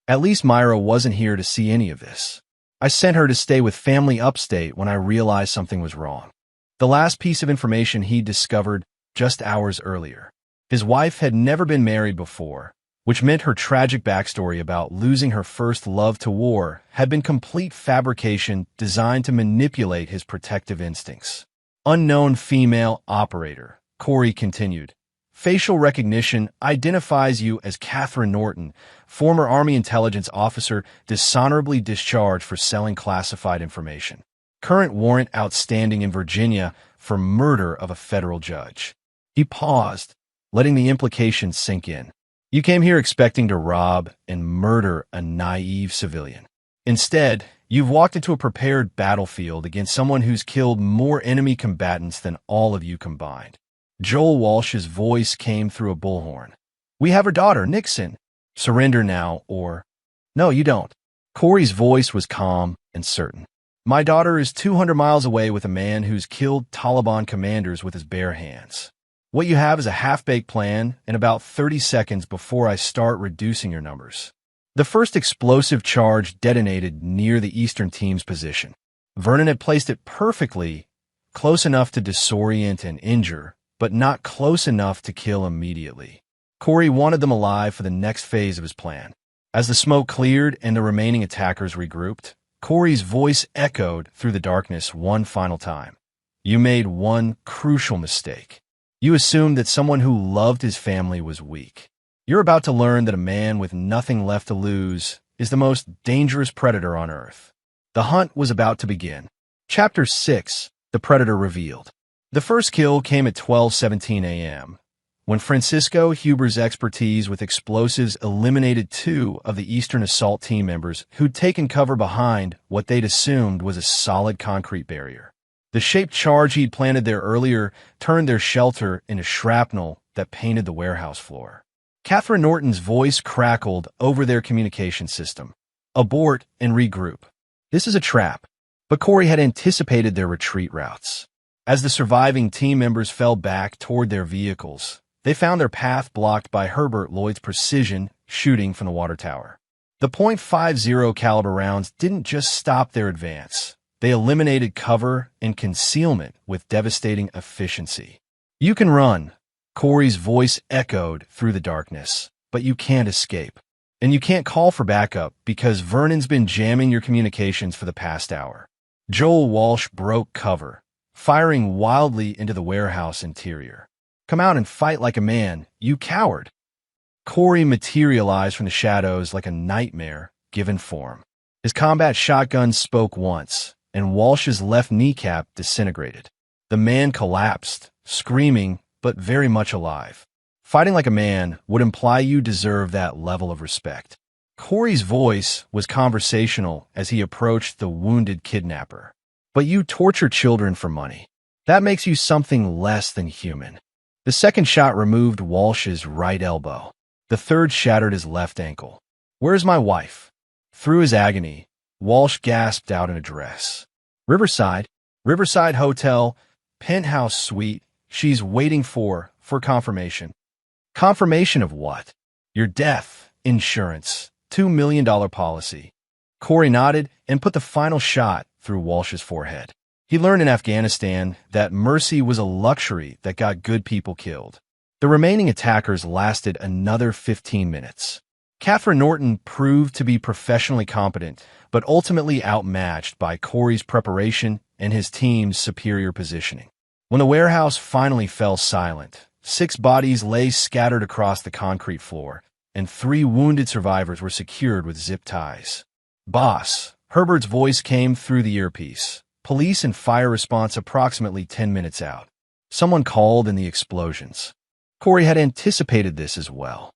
"At least Myra wasn't here to see any of this. I sent her to stay with family upstate when I realized something was wrong." The last piece of information he discovered just hours earlier. His wife had never been married before, which meant her tragic backstory about losing her first love to war had been complete fabrication designed to manipulate his protective instincts. "Unknown female operator," Corey continued. "Facial recognition identifies you as Catherine Norton, former Army intelligence officer dishonorably discharged for selling classified information. Current warrant outstanding in Virginia for murder of a federal judge." He paused, letting the implication sink in. "You came here expecting to rob and murder a naive civilian. Instead, you've walked into a prepared battlefield against someone who's killed more enemy combatants than all of you combined." Joel Walsh's voice came through a bullhorn. "We have her daughter, Nixon. Surrender now, or—" "No, you don't." Corey's voice was calm and certain. "My daughter is 200 miles away with a man who's killed Taliban commanders with his bare hands. What you have is a half-baked plan and about 30 seconds before I start reducing your numbers." The first explosive charge detonated near the Eastern team's position. Vernon had placed it perfectly, close enough to disorient and injure, but not close enough to kill immediately. Corey wanted them alive for the next phase of his plan. As the smoke cleared and the remaining attackers regrouped, Corey's voice echoed through the darkness one final time. "You made one crucial mistake. You assumed that someone who loved his family was weak. You're about to learn that a man with nothing left to lose is the most dangerous predator on Earth." The hunt was about to begin. Chapter 6. The Predator Revealed. The first kill came at 12:17 a.m., when Francisco Huber's expertise with explosives eliminated 2 of the Eastern assault team members who'd taken cover behind what they'd assumed was a solid concrete barrier. The shaped charge he'd planted there earlier turned their shelter into shrapnel that painted the warehouse floor. Catherine Norton's voice crackled over their communication system. "Abort and regroup. This is a trap." But Corey had anticipated their retreat routes. As the surviving team members fell back toward their vehicles, they found their path blocked by Herbert Lloyd's precision shooting from the water tower. The .50 caliber rounds didn't just stop their advance. They eliminated cover and concealment with devastating efficiency. "You can run," Corey's voice echoed through the darkness, "but you can't escape. And you can't call for backup because Vernon's been jamming your communications for the past hour." Joel Walsh broke cover, firing wildly into the warehouse interior. "Come out and fight like a man, you coward." Corey materialized from the shadows like a nightmare given form. His combat shotgun spoke once, and Walsh's left kneecap disintegrated. The man collapsed, screaming, but very much alive. Fighting like a man would imply you deserve that level of respect. Corey's voice was conversational as he approached the wounded kidnapper. "But you torture children for money. That makes you something less than human." The second shot removed Walsh's right elbow. The third shattered his left ankle. "Where's my wife?" Through his agony, Walsh gasped out an address. Riverside Hotel, penthouse suite. She's waiting for confirmation." "Confirmation of what?" "Your death, insurance, $2 million policy." Corey nodded and put the final shot through Walsh's forehead. He learned in Afghanistan that mercy was a luxury that got good people killed. The remaining attackers lasted another 15 minutes. Catherine Norton proved to be professionally competent, but ultimately outmatched by Corey's preparation and his team's superior positioning. When the warehouse finally fell silent, 6 bodies lay scattered across the concrete floor, and 3 wounded survivors were secured with zip ties. "Boss," Herbert's voice came through the earpiece. "Police and fire response approximately 10 minutes out." Someone called in the explosions. Corey had anticipated this as well.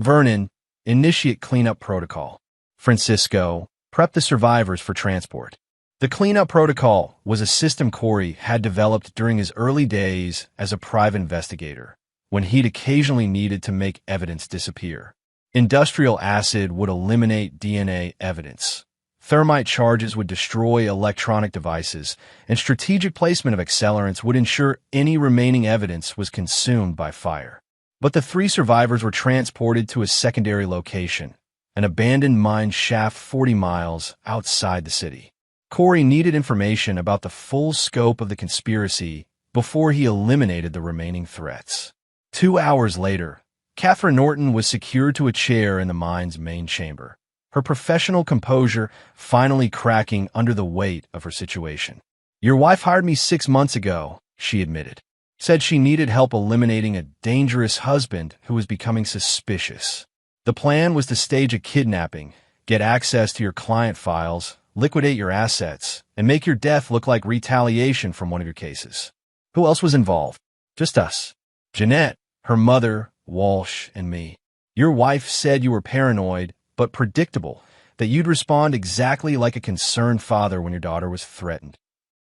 "Vernon, initiate cleanup protocol." "Francisco, prep the survivors for transport." The cleanup protocol was a system Corey had developed during his early days as a private investigator, when he'd occasionally needed to make evidence disappear. Industrial acid would eliminate DNA evidence. Thermite charges would destroy electronic devices, and strategic placement of accelerants would ensure any remaining evidence was consumed by fire. But the 3 survivors were transported to a secondary location, an abandoned mine shaft 40 miles outside the city. Corey needed information about the full scope of the conspiracy before he eliminated the remaining threats. 2 hours later, Catherine Norton was secured to a chair in the mine's main chamber, her professional composure finally cracking under the weight of her situation. "Your wife hired me 6 months ago," she admitted. "Said she needed help eliminating a dangerous husband who was becoming suspicious. The plan was to stage a kidnapping, get access to your client files, liquidate your assets, and make your death look like retaliation from one of your cases." "Who else was involved?" "Just us. Jeanette, her mother, Walsh, and me. Your wife said you were paranoid, but predictable, that you'd respond exactly like a concerned father when your daughter was threatened."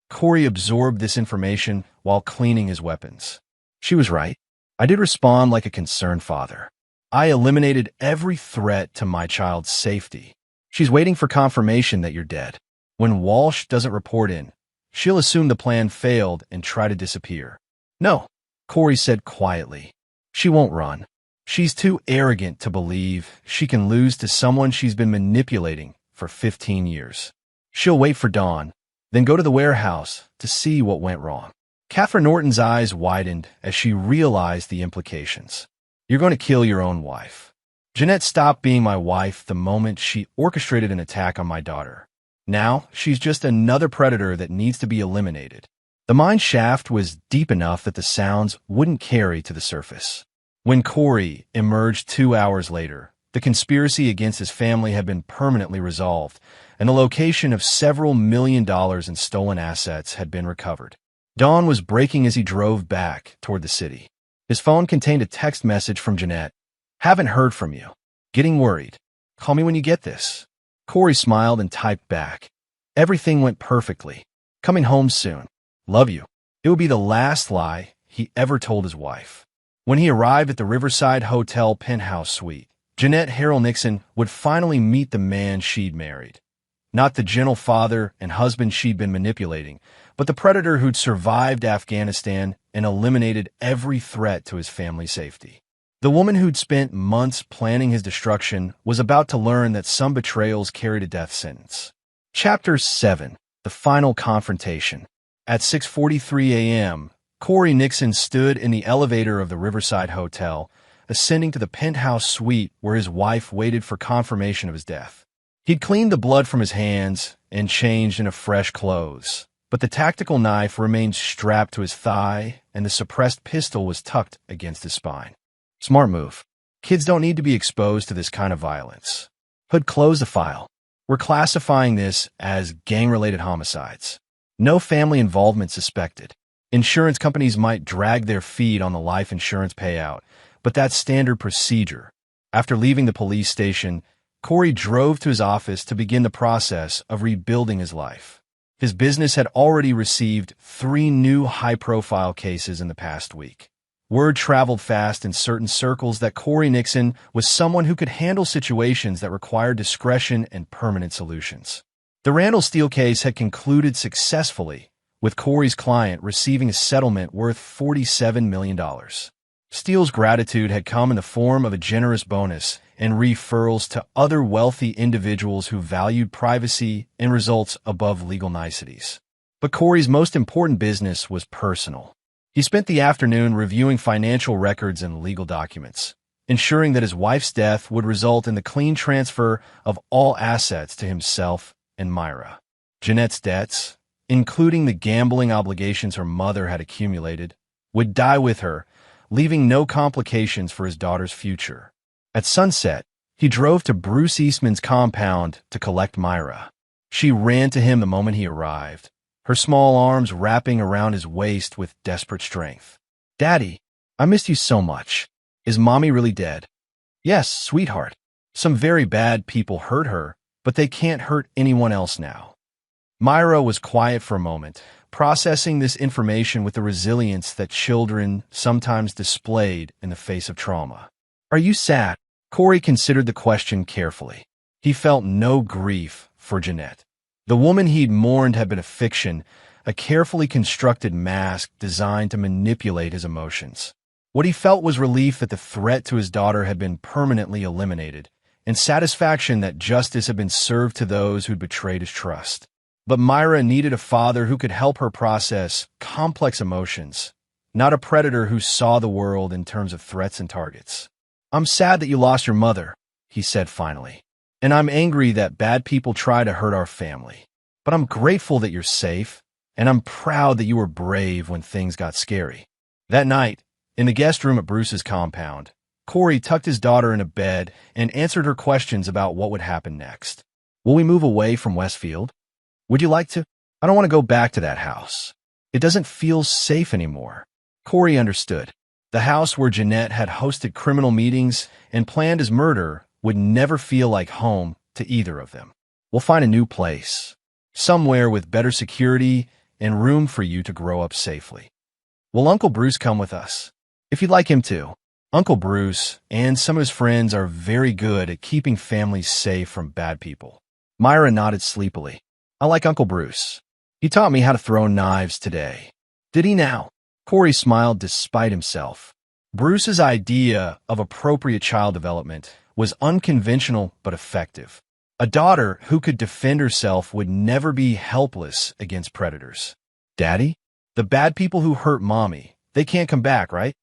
Corey absorbed this information while cleaning his weapons. She was right. I did respond like a concerned father. I eliminated every threat to my child's safety. She's waiting for confirmation that you're dead. When Walsh doesn't report in, she'll assume the plan failed and try to disappear. "No," Corey said quietly. "She won't run. She's too arrogant to believe she can lose to someone she's been manipulating for 15 years. She'll wait for dawn, then go to the warehouse to see what went wrong." Catherine Norton's eyes widened as she realized the implications. "You're going to kill your own wife." "Jeanette stopped being my wife the moment she orchestrated an attack on my daughter. Now, she's just another predator that needs to be eliminated." The mine shaft was deep enough that the sounds wouldn't carry to the surface. When Corey emerged 2 hours later, the conspiracy against his family had been permanently resolved, and the location of several $1 million in stolen assets had been recovered. Dawn was breaking as he drove back toward the city. His phone contained a text message from Jeanette. "Haven't heard from you. Getting worried. Call me when you get this." Corey smiled and typed back. "Everything went perfectly. Coming home soon. Love you." It would be the last lie he ever told his wife. When he arrived at the Riverside Hotel penthouse suite, Jeanette Harrell Nixon would finally meet the man she'd married. Not the gentle father and husband she'd been manipulating, but the predator who'd survived Afghanistan and eliminated every threat to his family's safety. The woman who'd spent months planning his destruction was about to learn that some betrayals carried a death sentence. Chapter 7. The Final Confrontation. At 6:43 a.m., Corey Nixon stood in the elevator of the Riverside Hotel, ascending to the penthouse suite where his wife waited for confirmation of his death. He'd cleaned the blood from his hands and changed into fresh clothes, but the tactical knife remained strapped to his thigh and the suppressed pistol was tucked against his spine. Smart move. Kids don't need to be exposed to this kind of violence. Hood closed the file. We're classifying this as gang-related homicides. No family involvement suspected. Insurance companies might drag their feet on the life insurance payout, but that's standard procedure. After leaving the police station, Corey drove to his office to begin the process of rebuilding his life. His business had already received 3 new high-profile cases in the past week. Word traveled fast in certain circles that Corey Nixon was someone who could handle situations that required discretion and permanent solutions. The Randall Steele case had concluded successfully, with Corey's client receiving a settlement worth $47 million. Steele's gratitude had come in the form of a generous bonus and referrals to other wealthy individuals who valued privacy and results above legal niceties. But Corey's most important business was personal. He spent the afternoon reviewing financial records and legal documents, ensuring that his wife's death would result in the clean transfer of all assets to himself and Myra. Jeanette's debts, including the gambling obligations her mother had accumulated, would die with her, leaving no complications for his daughter's future. At sunset, he drove to Bruce Eastman's compound to collect Myra. She ran to him the moment he arrived, her small arms wrapping around his waist with desperate strength. "Daddy, I missed you so much. Is Mommy really dead?" "Yes, sweetheart. Some very bad people hurt her, but they can't hurt anyone else now." Myra was quiet for a moment, processing this information with the resilience that children sometimes displayed in the face of trauma. "Are you sad?" Corey considered the question carefully. He felt no grief for Jeanette. The woman he'd mourned had been a fiction, a carefully constructed mask designed to manipulate his emotions. What he felt was relief that the threat to his daughter had been permanently eliminated, and satisfaction that justice had been served to those who'd betrayed his trust. But Myra needed a father who could help her process complex emotions, not a predator who saw the world in terms of threats and targets. "I'm sad that you lost your mother," he said finally. "And I'm angry that bad people try to hurt our family. But I'm grateful that you're safe, and I'm proud that you were brave when things got scary." That night, in the guest room at Bruce's compound, Corey tucked his daughter in a bed and answered her questions about what would happen next. "Will we move away from Westfield? Would you like to?" "I don't want to go back to that house. It doesn't feel safe anymore." Corey understood. The house where Jeanette had hosted criminal meetings and planned his murder would never feel like home to either of them. "We'll find a new place, somewhere with better security and room for you to grow up safely." "Will Uncle Bruce come with us?" "If you'd like him to." Uncle Bruce and some of his friends are very good at keeping families safe from bad people. Myra nodded sleepily. "I like Uncle Bruce. He taught me how to throw knives today." "Did he now?" Corey smiled despite himself. Bruce's idea of appropriate child development was unconventional but effective. A daughter who could defend herself would never be helpless against predators. "Daddy, the bad people who hurt Mommy, they can't come back, right?"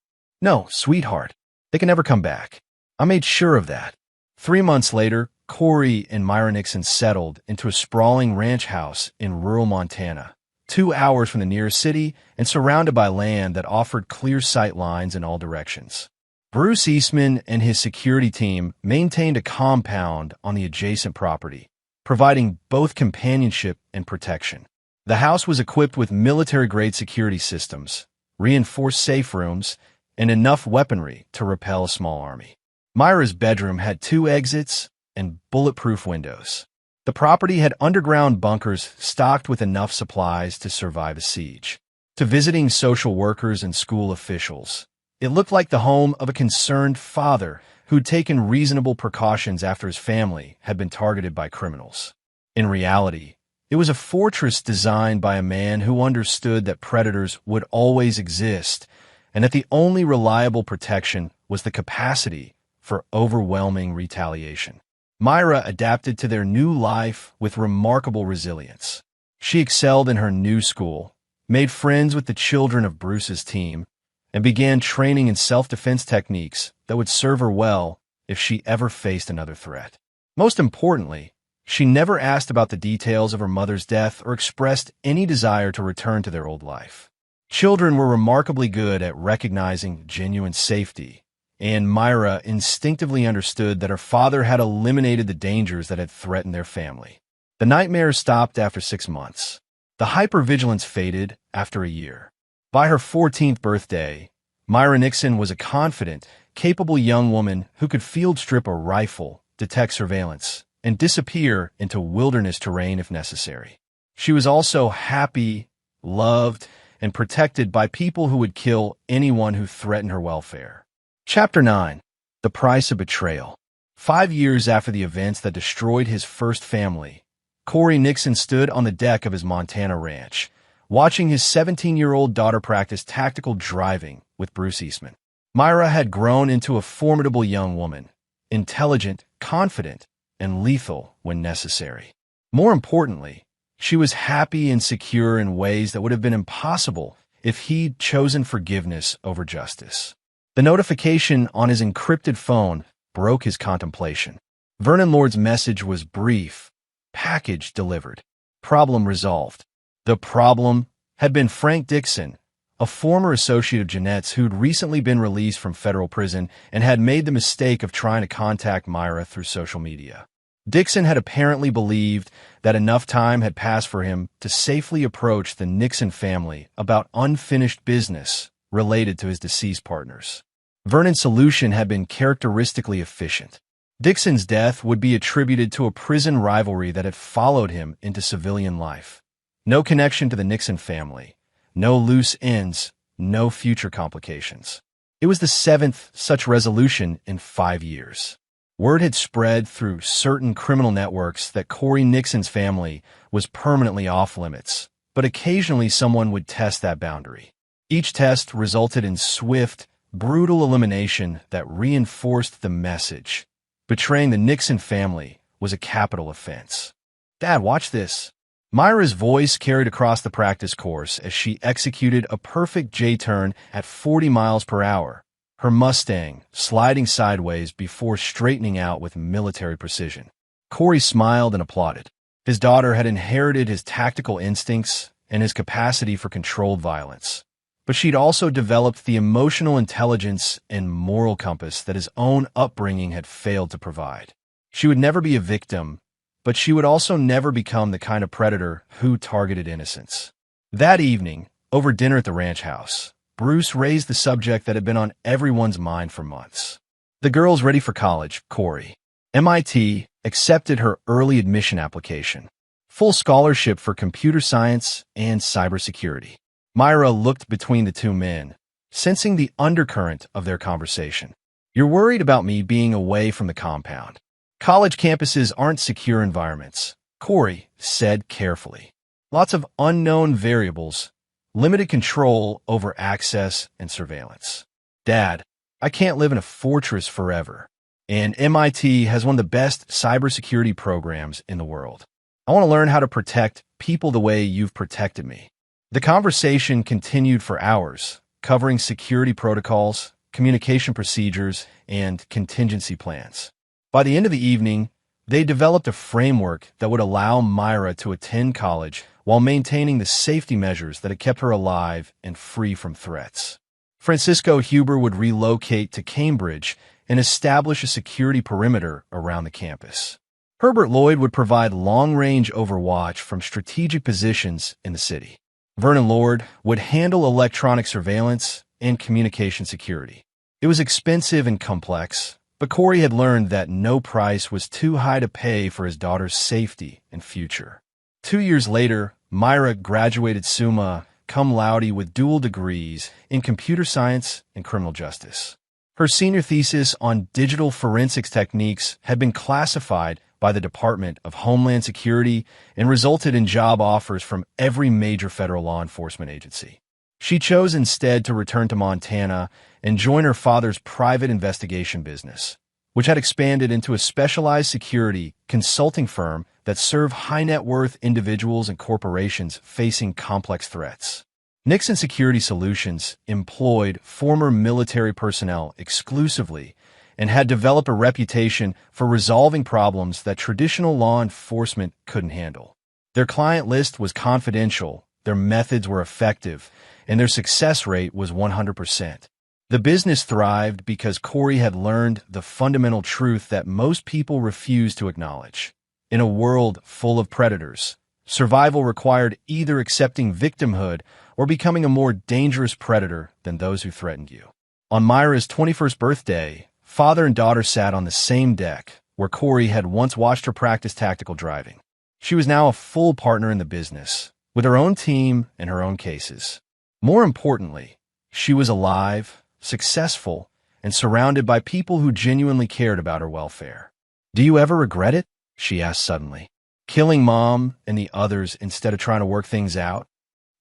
"No, sweetheart. They can never come back. I made sure of that." 3 months later, Corey and Myra Nixon settled into a sprawling ranch house in rural Montana, 2 hours from the nearest city and surrounded by land that offered clear sight lines in all directions. Bruce Eastman and his security team maintained a compound on the adjacent property, providing both companionship and protection. The house was equipped with military-grade security systems, reinforced safe rooms, and enough weaponry to repel a small army. Myra's bedroom had 2 exits and bulletproof windows. The property had underground bunkers stocked with enough supplies to survive a siege. To visiting social workers and school officials, it looked like the home of a concerned father who'd taken reasonable precautions after his family had been targeted by criminals. In reality, it was a fortress designed by a man who understood that predators would always exist and that the only reliable protection was the capacity for overwhelming retaliation. Myra adapted to their new life with remarkable resilience. She excelled in her new school, made friends with the children of Bruce's team, and began training in self-defense techniques that would serve her well if she ever faced another threat. Most importantly, she never asked about the details of her mother's death or expressed any desire to return to their old life. Children were remarkably good at recognizing genuine safety, and Myra instinctively understood that her father had eliminated the dangers that had threatened their family. The nightmares stopped after 6 months. The hypervigilance faded after a year. By her 14th birthday, Myra Nixon was a confident, capable young woman who could field strip a rifle, detect surveillance, and disappear into wilderness terrain if necessary. She was also happy, loved, and protected by people who would kill anyone who threatened her welfare. Chapter 9. The Price of Betrayal. 5 years after the events that destroyed his first family, Corey Nixon stood on the deck of his Montana ranch, watching his 17-year-old daughter practice tactical driving with Bruce Eastman. Myra had grown into a formidable young woman, intelligent, confident, and lethal when necessary. More importantly, she was happy and secure in ways that would have been impossible if he'd chosen forgiveness over justice. The notification on his encrypted phone broke his contemplation. Vernon Lord's message was brief. Package delivered. Problem resolved. The problem had been Frank Dixon, a former associate of Jeanette's who'd recently been released from federal prison and had made the mistake of trying to contact Myra through social media. Dixon had apparently believed that enough time had passed for him to safely approach the Nixon family about unfinished business related to his deceased partners. Vernon's solution had been characteristically efficient. Dixon's death would be attributed to a prison rivalry that had followed him into civilian life. No connection to the Nixon family, no loose ends, no future complications. It was the 7th such resolution in 5 years. Word had spread through certain criminal networks that Corey Nixon's family was permanently off-limits, but occasionally someone would test that boundary. Each test resulted in swift, brutal elimination that reinforced the message. Betraying the Nixon family was a capital offense. "Dad, watch this." Myra's voice carried across the practice course as she executed a perfect J-turn at 40 miles per hour, her Mustang sliding sideways before straightening out with military precision. Corey smiled and applauded. His daughter had inherited his tactical instincts and his capacity for controlled violence, but she'd also developed the emotional intelligence and moral compass that his own upbringing had failed to provide. She would never be a victim, but she would also never become the kind of predator who targeted innocents. That evening, over dinner at the ranch house, Bruce raised the subject that had been on everyone's mind for months. The girl's ready for college, Corey. MIT accepted her early admission application. Full scholarship for computer science and cybersecurity. Myra looked between the two men, sensing the undercurrent of their conversation. "You're worried about me being away from the compound. College campuses aren't secure environments," Corey said carefully. "Lots of unknown variables, limited control over access and surveillance. Dad, I can't live in a fortress forever, and MIT has one of the best cybersecurity programs in the world. I want to learn how to protect people the way you've protected me." The conversation continued for hours, covering security protocols, communication procedures, and contingency plans. By the end of the evening, they developed a framework that would allow Myra to attend college while maintaining the safety measures that had kept her alive and free from threats. Francisco Huber would relocate to Cambridge and establish a security perimeter around the campus. Herbert Lloyd would provide long-range overwatch from strategic positions in the city. Vernon Lord would handle electronic surveillance and communication security. It was expensive and complex, but Corey had learned that no price was too high to pay for his daughter's safety and future. 2 years later, Myra graduated summa cum laude with dual degrees in computer science and criminal justice. Her senior thesis on digital forensics techniques had been classified by the Department of Homeland Security and resulted in job offers from every major federal law enforcement agency. She chose instead to return to Montana and join her father's private investigation business, which had expanded into a specialized security consulting firm that served high-net-worth individuals and corporations facing complex threats. Nixon Security Solutions employed former military personnel exclusively and had developed a reputation for resolving problems that traditional law enforcement couldn't handle. Their client list was confidential, their methods were effective, and their success rate was 100%. The business thrived because Corey had learned the fundamental truth that most people refuse to acknowledge. In a world full of predators, survival required either accepting victimhood or becoming a more dangerous predator than those who threatened you. On Myra's 21st birthday, father and daughter sat on the same deck where Corey had once watched her practice tactical driving. She was now a full partner in the business, with her own team and her own cases. More importantly, she was alive, successful, and surrounded by people who genuinely cared about her welfare. "Do you ever regret it?" she asked suddenly. "Killing Mom and the others instead of trying to work things out?"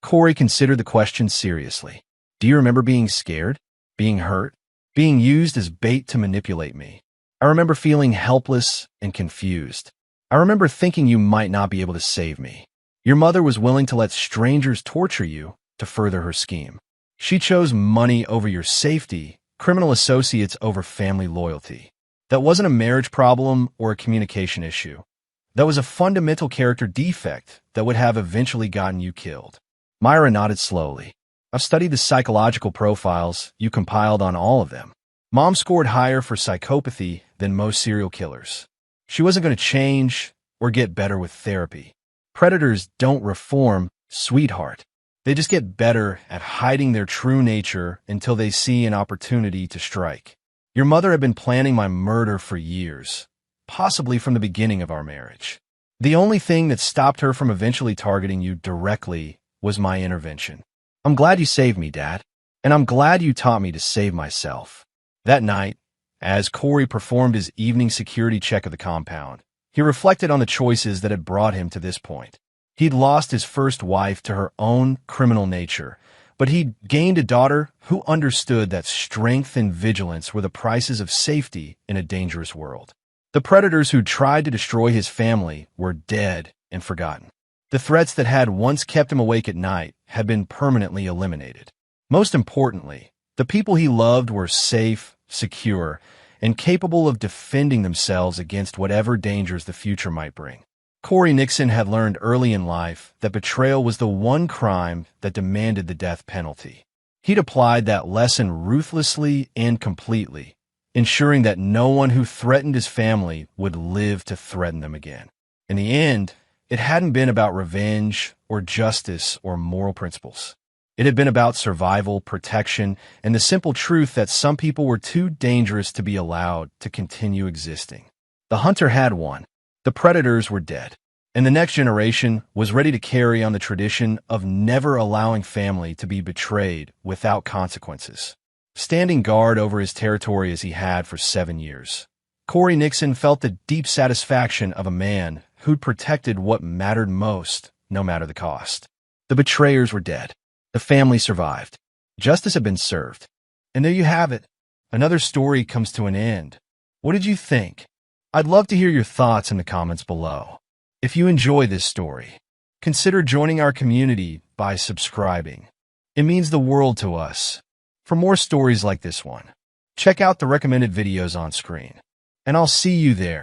Corey considered the question seriously. "Do you remember being scared? Being hurt? Being used as bait to manipulate me? I remember feeling helpless and confused. I remember thinking you might not be able to save me. Your mother was willing to let strangers torture you to further her scheme. She chose money over your safety, criminal associates over family loyalty. That wasn't a marriage problem or a communication issue. That was a fundamental character defect that would have eventually gotten you killed." Myra nodded slowly. "I've studied the psychological profiles you compiled on all of them. Mom scored higher for psychopathy than most serial killers. She wasn't going to change or get better with therapy. Predators don't reform, sweetheart. They just get better at hiding their true nature until they see an opportunity to strike. Your mother had been planning my murder for years, possibly from the beginning of our marriage. The only thing that stopped her from eventually targeting you directly was my intervention. I'm glad you saved me, Dad, and I'm glad you taught me to save myself." That night, as Corey performed his evening security check of the compound, he reflected on the choices that had brought him to this point. He'd lost his first wife to her own criminal nature, but he'd gained a daughter who understood that strength and vigilance were the prices of safety in a dangerous world. The predators who tried to destroy his family were dead and forgotten. The threats that had once kept him awake at night had been permanently eliminated. Most importantly, the people he loved were safe, secure, and capable of defending themselves against whatever dangers the future might bring. Corey Nixon had learned early in life that betrayal was the one crime that demanded the death penalty. He'd applied that lesson ruthlessly and completely, ensuring that no one who threatened his family would live to threaten them again. In the end, it hadn't been about revenge or justice or moral principles. It had been about survival, protection, and the simple truth that some people were too dangerous to be allowed to continue existing. The hunter had won. The predators were dead. And the next generation was ready to carry on the tradition of never allowing family to be betrayed without consequences. Standing guard over his territory as he had for 7 years, Corey Nixon felt the deep satisfaction of a man who'd protected what mattered most, no matter the cost. The betrayers were dead. The family survived. Justice had been served. And there you have it. Another story comes to an end. What did you think? I'd love to hear your thoughts in the comments below. If you enjoy this story, consider joining our community by subscribing. It means the world to us. For more stories like this one, check out the recommended videos on screen. And I'll see you there.